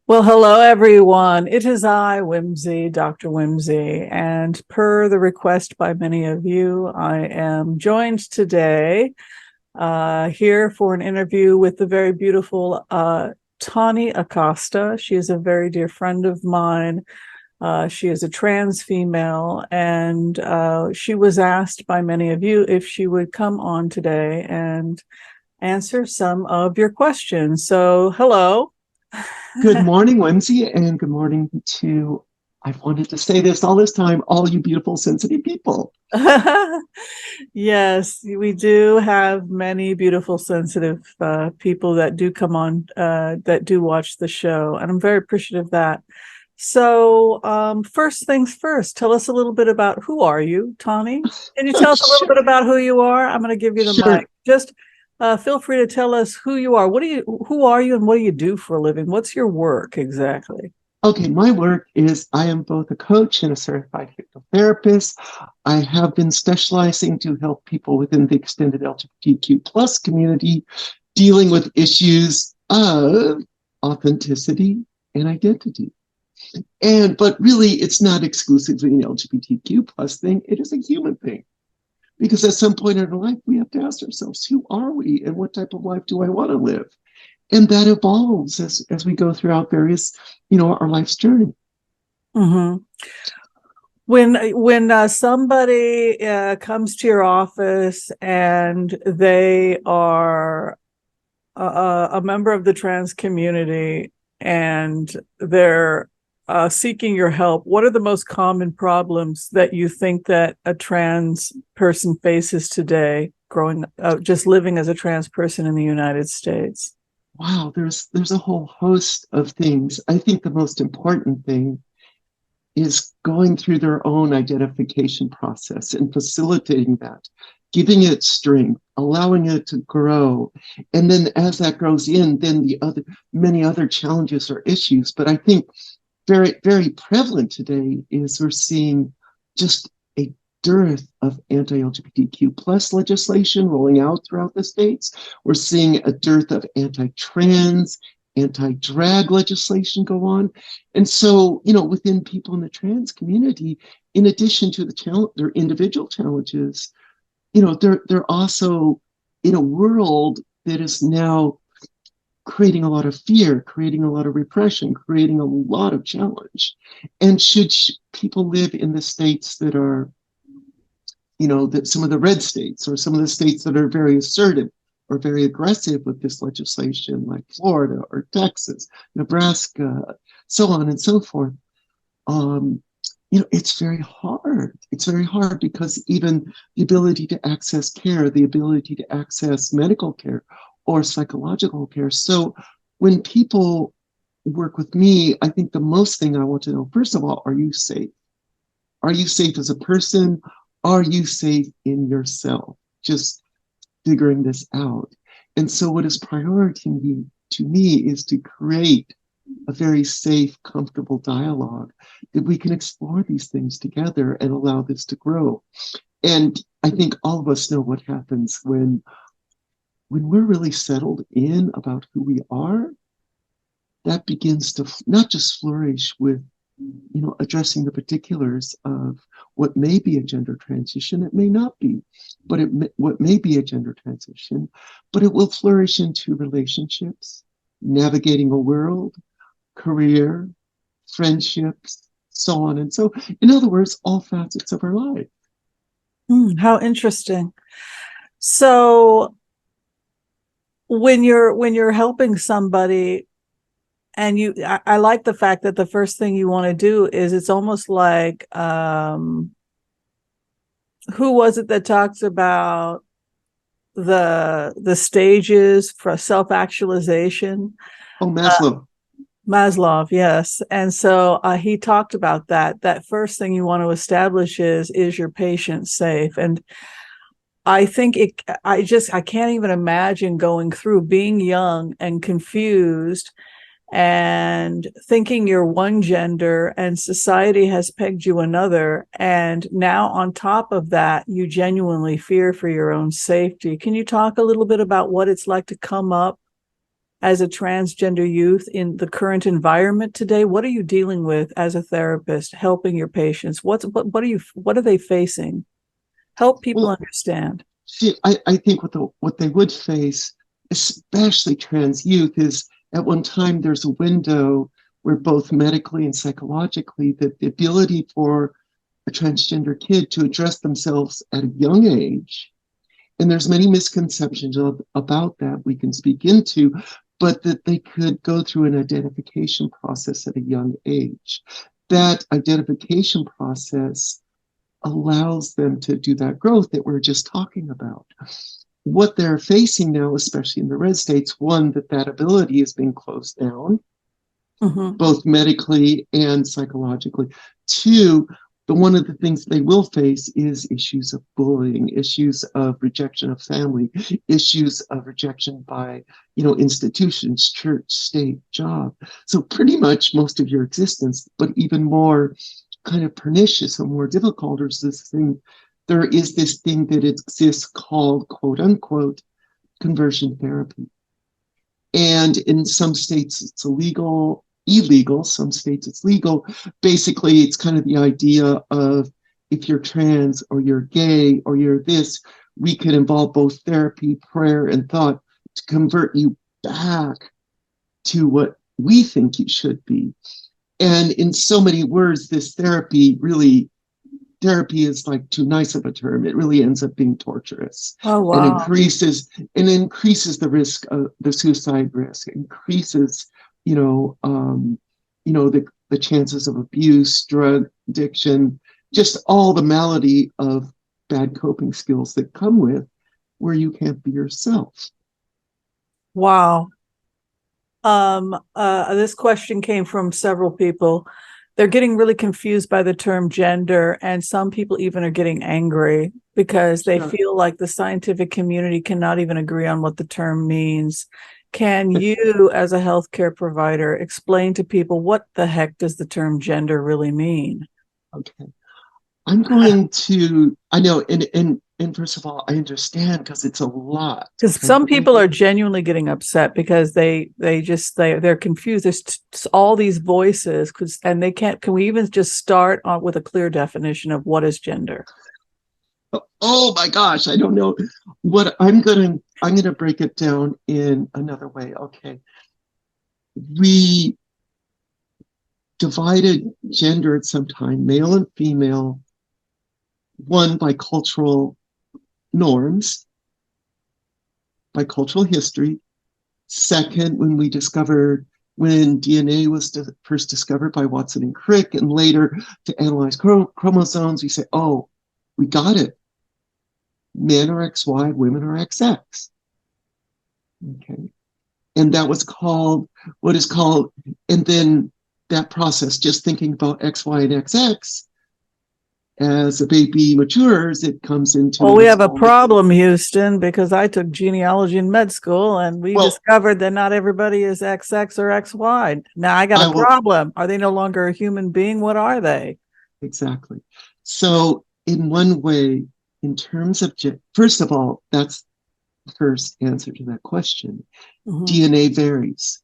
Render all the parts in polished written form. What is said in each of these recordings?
Well, hello, everyone. It is I, Whimsy, Dr. Whimsy, and per the request by many of you, I am joined today here for an interview with the very beautiful Tawni Acosta. She is a very dear friend of mine. She is a trans female, and she was asked by many of you if she would come on today and answer some of your questions. So, hello. Good morning, Whimsy, and good morning to, I've wanted to say this all this time, all you beautiful, sensitive people. Yes, we do have many beautiful, sensitive people that do come on, that do watch the show, and I'm very appreciative of that. So, first things first, tell us a little bit about who are you, Tawni? Can you tell us a little bit about who you are? I'm going to give you the Sure. mic. Just feel free to tell us who you are. Who are you, and what do you do for a living? What's your work exactly? Okay, my work is I am both a coach and a certified hypnotherapist. I have been specializing to help people within the extended LGBTQ plus community dealing with issues of authenticity and identity. But really, it's not exclusively an LGBTQ plus thing. It is a human thing. Because at some point in our life, we have to ask ourselves, who are we and what type of life do I want to live? And that evolves as we go throughout various, our life's journey. Mm-hmm. When somebody comes to your office and they are a member of the trans community and they're seeking your help, what are the most common problems that you think that a trans person faces today, growing up, just living as a trans person in the United States? Wow, there's a whole host of things. I think the most important thing is going through their own identification process and facilitating that, giving it strength, allowing it to grow. And then as that grows in, then many other challenges or issues. But I think very, very prevalent today is we're seeing just a dearth of anti-LGBTQ plus legislation rolling out throughout the states. We're seeing a dearth of anti-trans, anti-drag legislation go on. And so, within people in the trans community, in addition to their individual challenges, they're also in a world that is now creating a lot of fear, creating a lot of repression, creating a lot of challenge. And should people live in the states that are, that some of the red states or some of the states that are very assertive or very aggressive with this legislation, like Florida or Texas, Nebraska, so on and so forth, it's very hard. It's very hard because even the ability to access care, the ability to access medical care or psychological care. So when people work with me, I think the most thing I want to know, first of all, are you safe? Are you safe as a person? Are you safe in yourself? Just figuring this out. And so what is priority to me is to create a very safe, comfortable dialogue that we can explore these things together and allow this to grow. And I think all of us know what happens when we're really settled in about who we are. That begins to not just flourish with addressing the particulars of what may be a gender transition. It may not be, but what may be a gender transition, but it will flourish into relationships, navigating a world, career, friendships, so on and so. In other words, all facets of our life. How interesting. So when you're helping somebody, and I like the fact that the first thing you want to do is, it's almost like, who was it that talks about the stages for self-actualization? Oh, Maslow. Maslow, yes. And so he talked about that first thing you want to establish is your patient safe? And I think I can't even imagine going through being young and confused and thinking you're one gender and society has pegged you another. And now on top of that, you genuinely fear for your own safety. Can you talk a little bit about what it's like to come up as a transgender youth in the current environment today? What are you dealing with as a therapist, helping your patients? What are they facing? Help people Well, understand. see, I think what they would face, especially trans youth, is at one time there's a window where both medically and psychologically that the ability for a transgender kid to address themselves at a young age, and there's many misconceptions about that we can speak into, but that they could go through an identification process at a young age. That identification process allows them to do that growth that we're just talking about. What they're facing now, especially in the red states, one, that ability is being closed down, both medically and psychologically. Two, one of the things they will face is issues of bullying, issues of rejection of family, issues of rejection by, institutions, church, state, job. So pretty much most of your existence, but even more kind of pernicious or more difficult is this thing. There is this thing that exists called, quote unquote, conversion therapy. And in some states it's illegal, some states it's legal. Basically, it's kind of the idea of if you're trans or you're gay or you're this, we could involve both therapy, prayer, and thought to convert you back to what we think you should be. And in so many words, this therapy is like too nice of a term. It really ends up being torturous. Oh, wow. And increases the risk of the suicide risk, increases, the chances of abuse, drug addiction, just all the malady of bad coping skills that come with where you can't be yourself. Wow. This question came from several people. They're getting really confused by the term gender, and some people even are getting angry because they feel like the scientific community cannot even agree on what the term means. Can you, as a healthcare provider, explain to people what the heck does the term gender really mean? Okay. I'm going to, I know, and first of all, I understand because it's a lot. Because some people are genuinely getting upset because they're confused. There's all these voices, and they can't. Can we even just start with a clear definition of what is gender? Oh my gosh, I don't know what I'm gonna break it down in another way. Okay, we divided gender at some time, male and female, one by cultural norms, by cultural history. Second, when DNA was first discovered by Watson and Crick, and later to analyze chromosomes, we say, oh, we got it. Men are XY, women are XX. Okay. And that was called what is called, and then that process, just thinking about XY and XX, as a baby matures, it comes into. Well, we have a problem, Houston, because I took genealogy in med school and we discovered that not everybody is XX or XY. Now I got a problem. Are they no longer a human being? What are they? Exactly. So in one way, in terms of, first of all, that's the first answer to that question. DNA varies.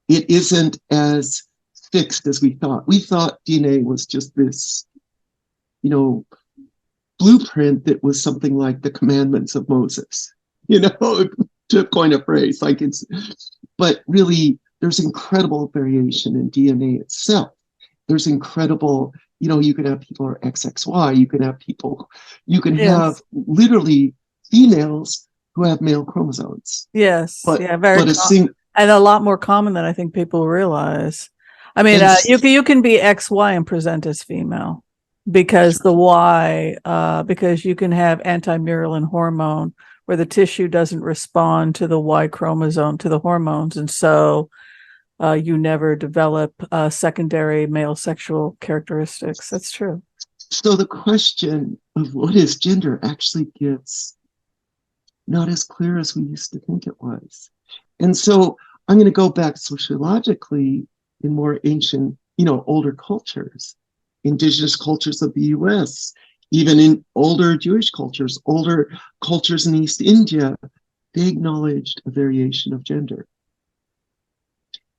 It isn't as fixed as we thought. We thought DNA was just this, blueprint that was something like the commandments of Moses, to coin a phrase, but really there's incredible variation in DNA itself. There's incredible, you can have people who are XXY, you can have literally females who have male chromosomes. Yes. And a lot more common than I think people realize. I mean, you can be XY and present as female because the Y, because you can have anti-murylin hormone where the tissue doesn't respond to the Y chromosome, to the hormones. And so you never develop secondary male sexual characteristics. That's true. So the question of what is gender actually gets not as clear as we used to think it was. And so I'm going to go back sociologically in more ancient, older cultures, indigenous cultures of the US, even in older Jewish cultures, older cultures in East India, they acknowledged a variation of gender.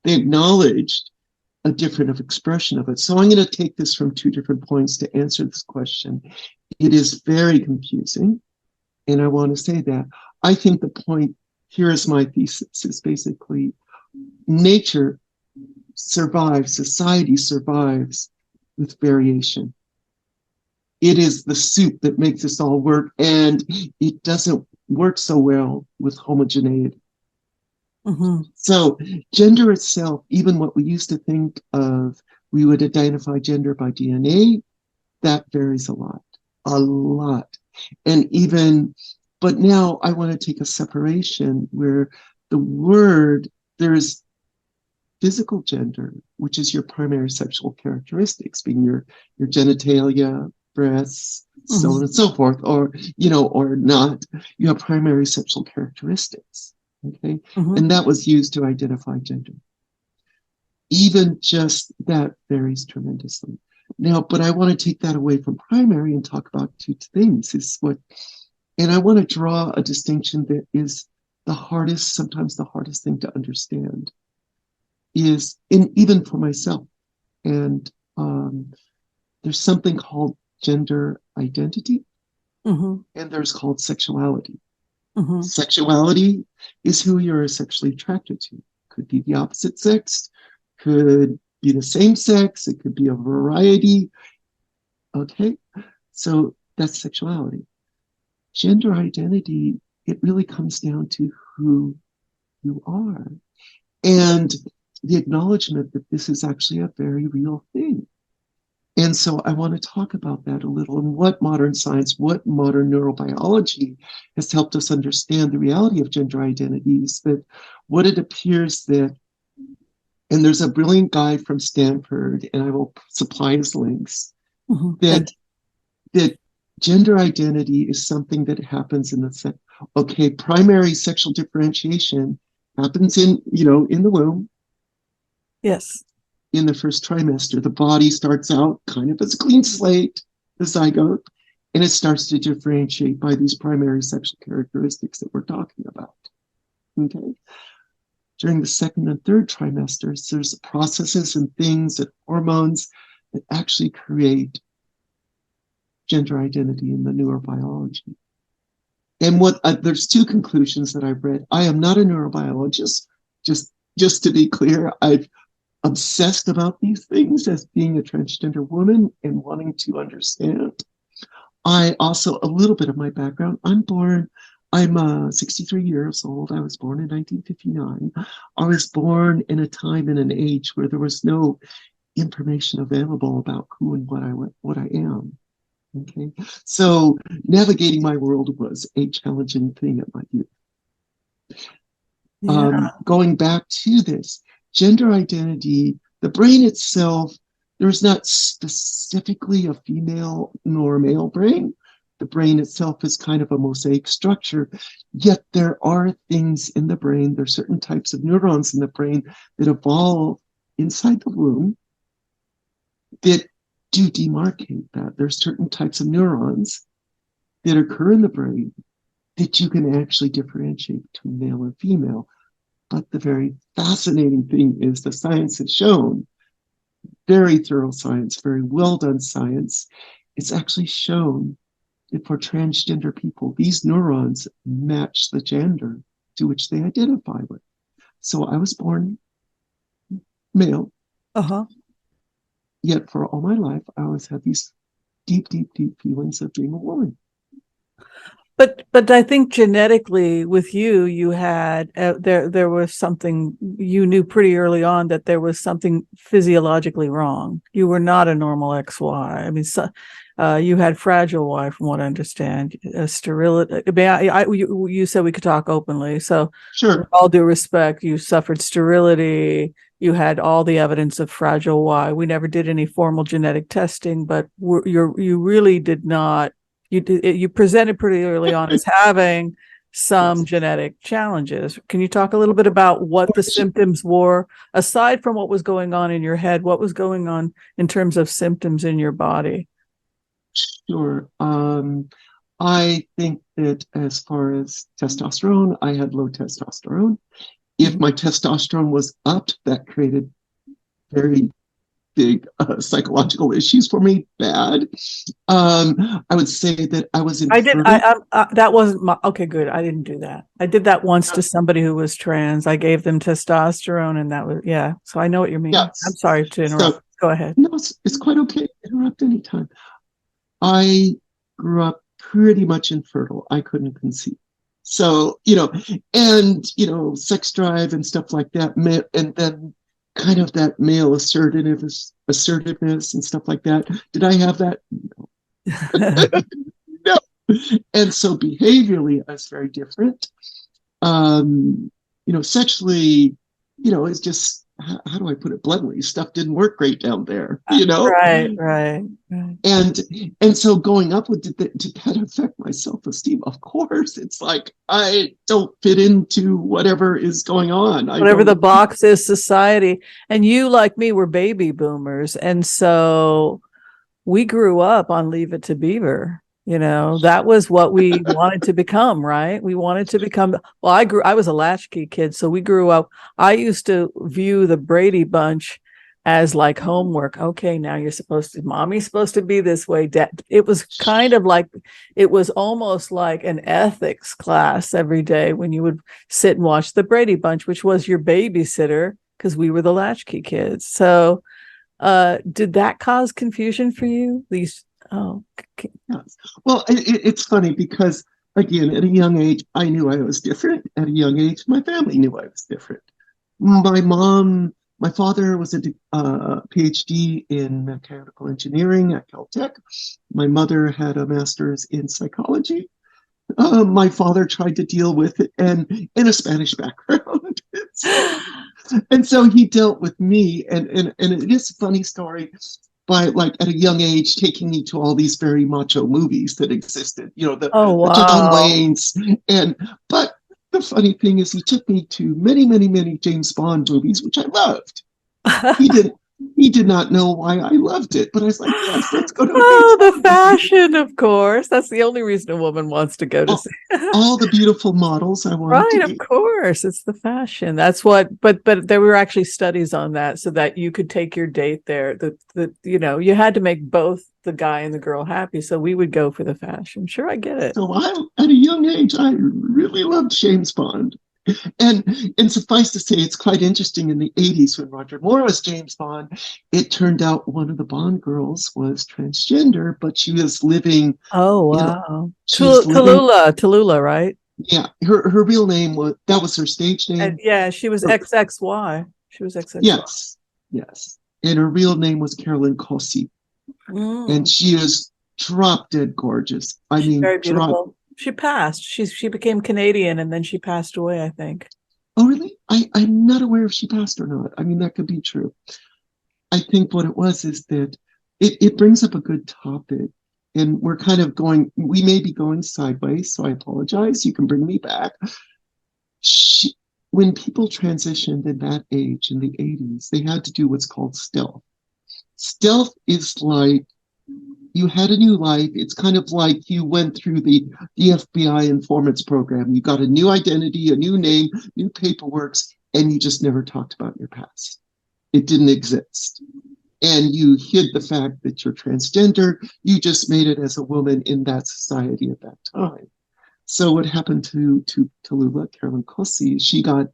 they acknowledged a different of expression of it. So I'm going to take this from two different points to answer this question. It is very confusing, and I want to say that. I think the point, here is my thesis, is basically nature survives, society survives with variation. It is the soup that makes us all work, and it doesn't work so well with homogeneity. Mm-hmm. So gender itself, even what we used to think of, we would identify gender by DNA, that varies a lot, a lot. And even, but now I want to take a separation where the word, there's physical gender, which is your primary sexual characteristics, being your genitalia, breasts, so on and so forth, or, or not, you have primary sexual characteristics. Okay. And that was used to identify gender. Even just that varies tremendously. Now, but I want to take that away from primary and talk about two things. And I want to draw a distinction that is sometimes the hardest thing to understand is even for myself. And there's something called gender identity, and there's called sexuality. Sexuality is who you're sexually attracted to. Could be the opposite sex, could be the same sex, it could be a variety. Okay, so that's sexuality. Gender identity, it really comes down to who you are, and the acknowledgement that this is actually a very real thing. And so I want to talk about that a little, and what modern science, what modern neurobiology has helped us understand the reality of gender identities, that what it appears that, and there's a brilliant guy from Stanford, and I will supply his links, that gender identity is something that happens in the primary sexual differentiation happens in the womb. Yes. In the first trimester, the body starts out kind of as a clean slate, the zygote, and it starts to differentiate by these primary sexual characteristics that we're talking about. Okay. During the second and third trimesters, there's processes and things and hormones that actually create gender identity in the neurobiology. And there's two conclusions that I've read. I am not a neurobiologist, just to be clear. I've obsessed about these things as being a transgender woman and wanting to understand. I also, a little bit of my background, I'm 63 years old. I was born in 1959. I was born in a time and an age where there was no information available about who and what I am. Okay, so navigating my world was a challenging thing at my youth. Yeah. Going back to this, gender identity, the brain itself, there's not specifically a female nor male brain. The brain itself is kind of a mosaic structure, yet there are things in the brain, there are certain types of neurons in the brain that evolve inside the womb that do demarcate that. There's certain types of neurons that occur in the brain that you can actually differentiate between male and female. But the very fascinating thing is the science has shown, very thorough science, very well done science, it's actually shown that for transgender people, these neurons match the gender to which they identify with. So I was born male, yet for all my life, I always had these deep, deep, deep feelings of being a woman. But I think genetically with you had there was something you knew pretty early on, that there was something physiologically wrong. You were not a normal XY. I mean, you had fragile Y, from what I understand. Sterility. You said we could talk openly. So, sure. With all due respect, you suffered sterility. You had all the evidence of fragile Y. We never did any formal genetic testing, but you really did not. You presented pretty early on as having some genetic challenges. Can you talk a little bit about what the symptoms were, aside from what was going on in your head? What was going on in terms of symptoms in your body? Sure. I think that as far as testosterone, I had low testosterone. If my testosterone was up, that created very big psychological issues for me. Bad. I would say that I was I did. infertile. That wasn't my. Okay, good. I didn't do that. I did that once to somebody who was trans. I gave them testosterone, and that was yeah. So I know what you mean. I'm Yes. sorry to interrupt. So Go ahead. no, it's quite okay. Interrupt anytime. I grew up pretty much infertile. I couldn't conceive. So, and, sex drive and stuff like that. And then kind of that male assertiveness and stuff like that. Did I have that? No. And so behaviorally, I was very different. Sexually, it's just, how do I put it bluntly? Stuff didn't work great down there, Right. And so going up with did that affect my self-esteem? Of course. It's like I don't fit into whatever is going on. Whatever the box is, society. And you, like me, were baby boomers, and so we grew up on Leave It to Beaver. That was what we wanted to become, right? We wanted to become, well, I was a latchkey kid, so we grew up. I used to view the Brady Bunch as like homework. Okay, now mommy's supposed to be this way. Dad. It was kind of like, it was almost like an ethics class every day when you would sit and watch the Brady Bunch, which was your babysitter because we were the latchkey kids. So, did that cause confusion for you? Okay. Yes. Well, it's funny because, again, at a young age, I knew I was different. At a young age, my family knew I was different. My father was a PhD in mechanical engineering at Caltech. My mother had a master's in psychology. My father tried to deal with it and in a Spanish background. And so he dealt with me. And it is a funny story. By like at a young age, taking me to all these very macho movies that existed, wow. the John Waynes. But the funny thing is he took me to many, many, many James Bond movies, which I loved. He did not know why I loved it, but I was like, yes, let's go to the fashion, of course. That's the only reason a woman wants to go to see. all the beautiful models I wanted Right, to be. of course. It's the fashion. That's what, but there were actually studies on that so that you could take your date there. You had to make both the guy and the girl happy. So we would go for the fashion. Sure, I get it. So at a young age, I really loved James Bond. And suffice to say, it's quite interesting in the 80s when Roger Moore was James Bond, it turned out one of the Bond girls was transgender, but she was living. Oh, wow. Tallulah, Tallulah, right? Yeah. Her real name that was her stage name. And yeah, she was XXY. She was XXY. Yes. And her real name was Carolyn Cossi. And she is drop dead gorgeous. She's very beautiful. She passed. She became Canadian and then she passed away, I think. Oh, really? I'm not aware if she passed or not. That could be true. I think what it was is that it brings up a good topic. And we're kind of we may be going sideways, so I apologize. You can bring me back. When people transitioned in that age in the 80s, they had to do what's called stealth. Stealth is like, you had a new life. It's kind of like you went through the FBI informants program. You got a new identity, a new name, new paperwork, and you just never talked about your past. It didn't exist. And you hid the fact that you're transgender. You just made it as a woman in that society at that time. So what happened to Tallulah, Carolyn Cossi, she got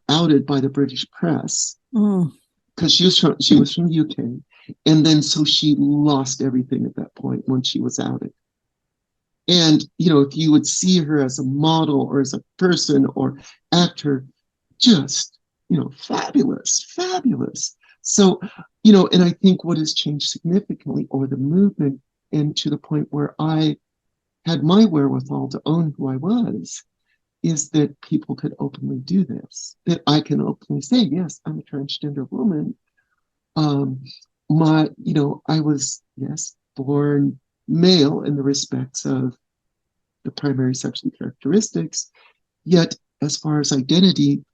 outed by the British press because she was from the UK. And then so she lost everything at that point when she was outed. And, if you would see her as a model or as a person or actor, just, fabulous. So, and I think what has changed significantly over the movement and to the point where I had my wherewithal to own who I was, is that people could openly do this, that I can openly say, yes, I'm a transgender woman. I was, yes, born male in the respects of the primary sexual characteristics. Yet, as far as identity,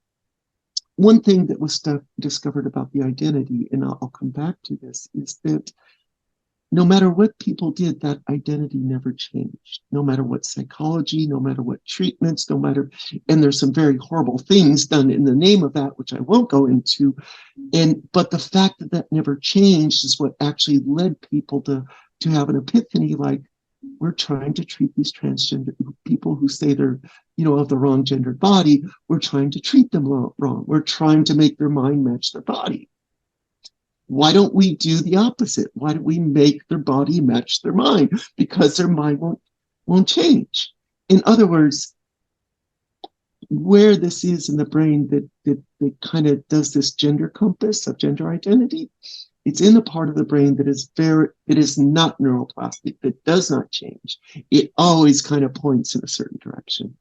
one thing that was discovered about the identity, and I'll come back to this, is that no matter what people did, that identity never changed. No matter what psychology, no matter what treatments, no matter, and there's some very horrible things done in the name of that, which I won't go into. But the fact that that never changed is what actually led people to have an epiphany, like, we're trying to treat these transgender people who say they're, of the wrong gendered body. We're trying to treat them wrong. We're trying to make their mind match their body. Why don't we do the opposite? Why don't we make their body match their mind? Because their mind won't change. In other words, where this is in the brain that kind of does this gender compass of gender identity, it's in the part of the brain that is not neuroplastic, that does not change. It always kind of points in a certain direction.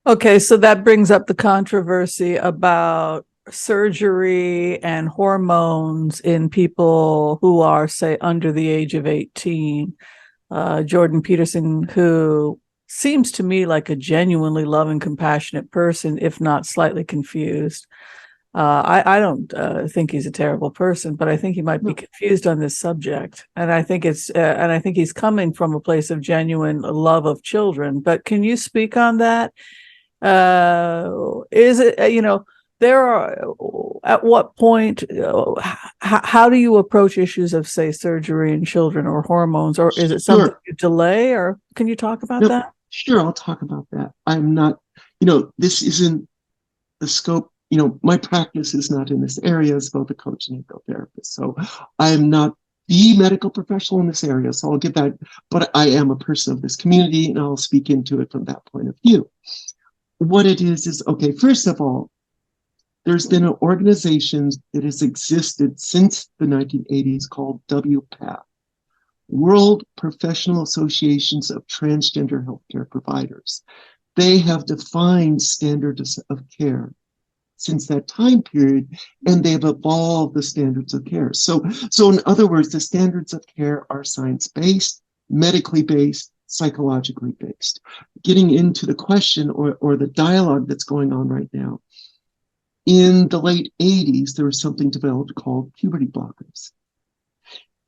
Okay, so that brings up the controversy about surgery and hormones in people who are, say, under the age of 18. Jordan Peterson, who seems to me like a genuinely loving, compassionate person, if not slightly confused. I don't think he's a terrible person, but I think he might be confused on this subject. And I think and I think he's coming from a place of genuine love of children. But can you speak on that? Is it, there are, at what point, how do you approach issues of, say, surgery in children or hormones, or is it something you delay, or can you talk about that? Sure, I'll talk about that. I'm not, this isn't the scope. My practice is not in this area as both a coach and a hypnotherapist. So I'm not the medical professional in this area. So I'll give that, but I am a person of this community and I'll speak into it from that point of view. What it is, okay, first of all, there's been an organization that has existed since the 1980s called WPATH, World Professional Associations of Transgender Healthcare Providers. They have defined standards of care since that time period, and they've evolved the standards of care. So in other words, the standards of care are science-based, medically based, psychologically based. Getting into the question or the dialogue that's going on right now, in the late 80s, there was something developed called puberty blockers.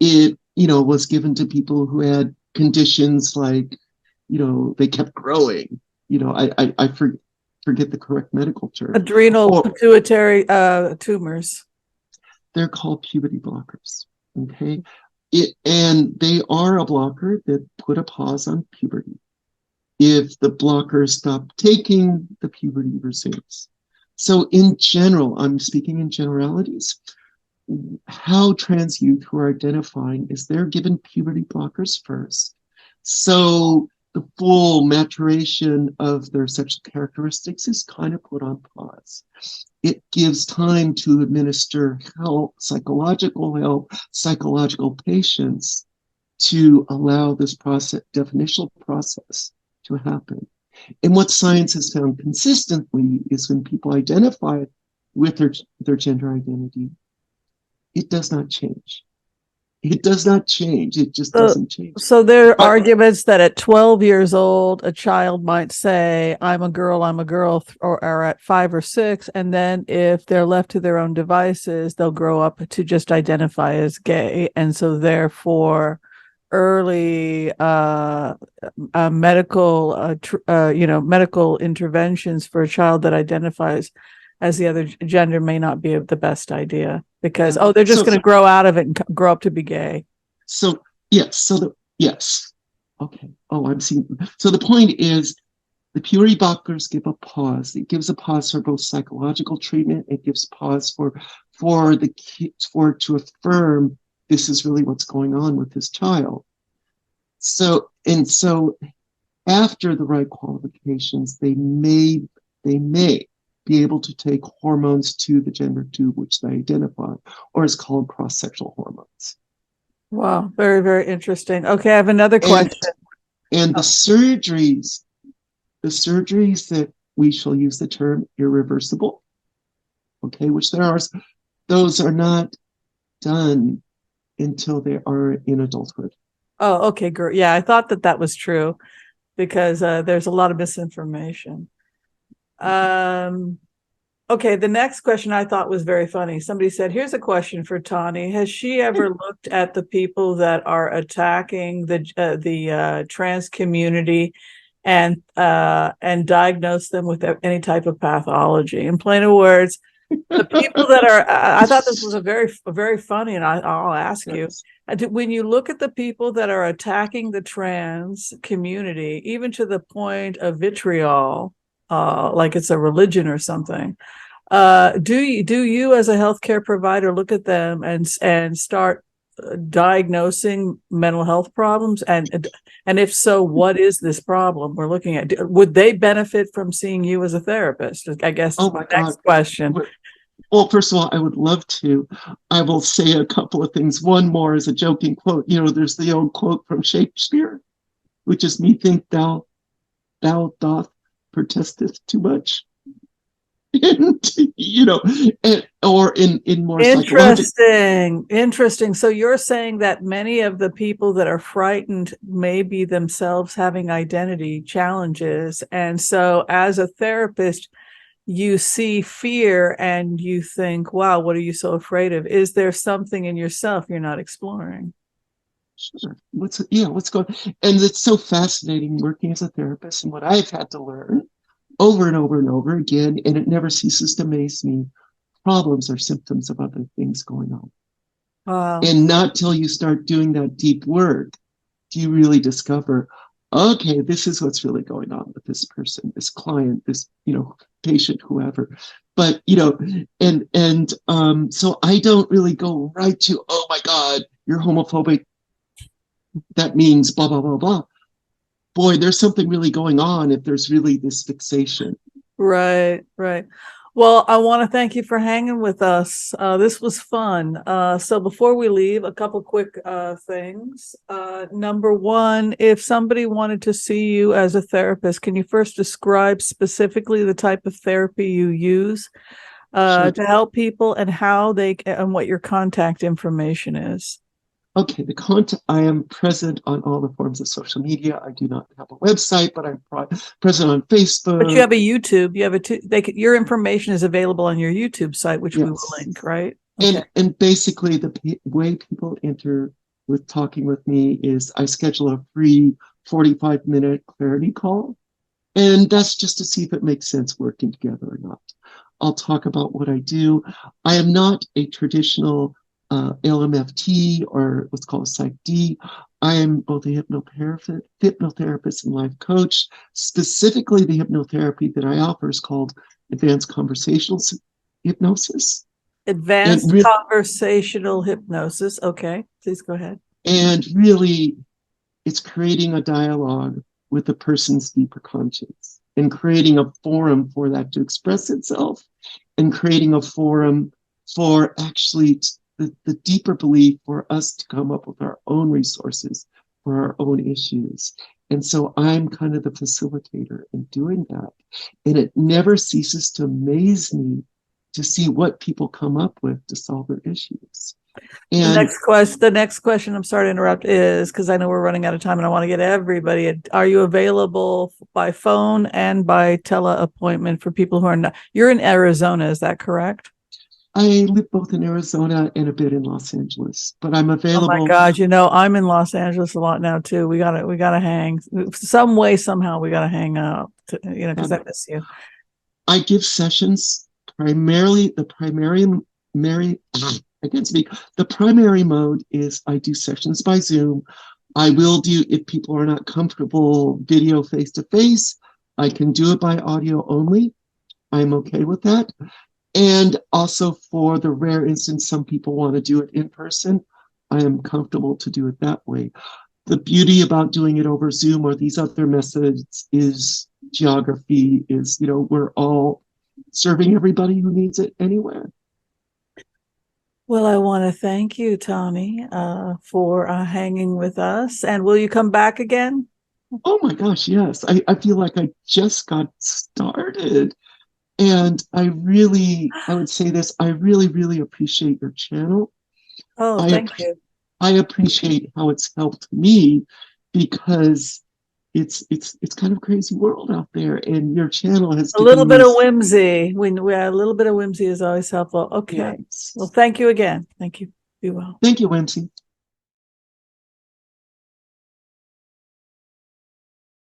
It, was given to people who had conditions like, they kept growing. I forget the correct medical term. Adrenal pituitary tumors. They're called puberty blockers. Okay. And they are a blocker that put a pause on puberty. If the blockers stop taking, the puberty resumes. So in general, I'm speaking in generalities, how trans youth who are identifying is they're given puberty blockers first. So the full maturation of their sexual characteristics is kind of put on pause. It gives time to administer help, psychological patience, to allow this process, definitional process, to happen. And what science has found consistently is when people identify with their gender identity, it does not change. It does not change. It just doesn't change. So there are arguments that at 12 years old, a child might say, I'm a girl, or at 5 or 6. And then if they're left to their own devices, they'll grow up to just identify as gay. And so therefore, early medical interventions for a child that identifies as the other gender may not be the best idea, because they're just going to grow out of it and grow up to be gay. So yes, okay. I'm seeing. So the point is, the puberty blockers give a pause. It gives a pause for both psychological treatment. It gives pause for to affirm this is really what's going on with this child. So after the right qualifications, they may be able to take hormones to the gender tube, which they identify, or is called cross-sexual hormones. Wow, very, very interesting. Okay, I have another question. And the surgeries that we shall use the term irreversible, okay, which those are not done until they are in adulthood. Oh, okay, great. Yeah, I thought that was true, because there's a lot of misinformation. Okay, the next question I thought was very funny. Somebody said, here's a question for Tawni. Has she ever looked at the people that are attacking the trans community and diagnosed them with any type of pathology? In plain words, the people that are, I thought this was very funny, and I'll ask you, Yes. when you look at the people that are attacking the trans community, even to the point of vitriol, like it's a religion or something, do you as a healthcare provider look at them and start diagnosing mental health problems, and if so, what is this problem we're looking at? Would they benefit from seeing you as a therapist, I guess, is Oh my my God. next question. Well, first of all, I would love to. I will say a couple of things. One more is a joking quote. There's the old quote from Shakespeare, which is "Me think thou doth protesteth too much." And, or in more psychological. Interesting. So you're saying that many of the people that are frightened may be themselves having identity challenges. And so as a therapist, you see fear and you think, wow, what are you so afraid of? Is there something in yourself you're not exploring? Sure. What's going on? And it's so fascinating working as a therapist and what I've had to learn over and over and over again, and it never ceases to amaze me. Problems are symptoms of other things going on. Wow. And not till you start doing that deep work do you really discover, okay, this is what's really going on with this person, this client, this, patient, whoever. But, so I don't really go right to, oh my God, you're homophobic. That means blah, blah, blah, blah. Boy, there's something really going on if there's really this fixation. Right. Well, I want to thank you for hanging with us. This was fun. So before we leave, a couple quick things. Number one, if somebody wanted to see you as a therapist, can you first describe specifically the type of therapy you use Sure. to help people, and and what your contact information is? Okay, the content, I am present on all the forms of social media. I do not have a website, but I'm present on Facebook. But you have a YouTube. You have your information is available on your YouTube site, which we will Yes. link, right? Okay. And basically the way people enter with talking with me is I schedule a free 45-minute clarity call. And that's just to see if it makes sense working together or not. I'll talk about what I do. I am not a traditional LMFT or what's called a Psych D. I am both a hypnotherapist and life coach. Specifically, the hypnotherapy that I offer is called advanced conversational hypnosis. Advanced conversational hypnosis. Okay, please go ahead. And really, it's creating a dialogue with the person's deeper conscience and creating a forum for that to express itself, and creating a forum for actually the deeper belief for us to come up with our own resources for our own issues. And so I'm kind of the facilitator in doing that. And it never ceases to amaze me to see what people come up with to solve their issues. And The next question, I'm sorry to interrupt, is because I know we're running out of time and I want to get everybody. Are you available by phone and by tele-appointment for people who are not? You're in Arizona, is that correct? I live both in Arizona and a bit in Los Angeles, but I'm available. Oh my God, I'm in Los Angeles a lot now too. We gotta hang some way, somehow we gotta hang out, because I miss you. I give sessions primarily, the primary mode is I do sessions by Zoom. I will do, if people are not comfortable video face-to-face, I can do it by audio only. I'm okay with that. And also for the rare instance, some people want to do it in person, I am comfortable to do it that way. The beauty about doing it over Zoom or these other methods is geography, is, we're all serving everybody who needs it anywhere. Well, I want to thank you, Tawni, for hanging with us. And will you come back again? Oh my gosh, yes. I feel like I just got started. And I would say this, I really, really appreciate your channel. Oh, thank you. I appreciate how it's helped me, because it's kind of crazy world out there, and your channel has A little given bit me of whimsy. A little bit of whimsy is always helpful. Okay. yes. Well, thank you again. Thank you. Be well. Thank you, Whimsy.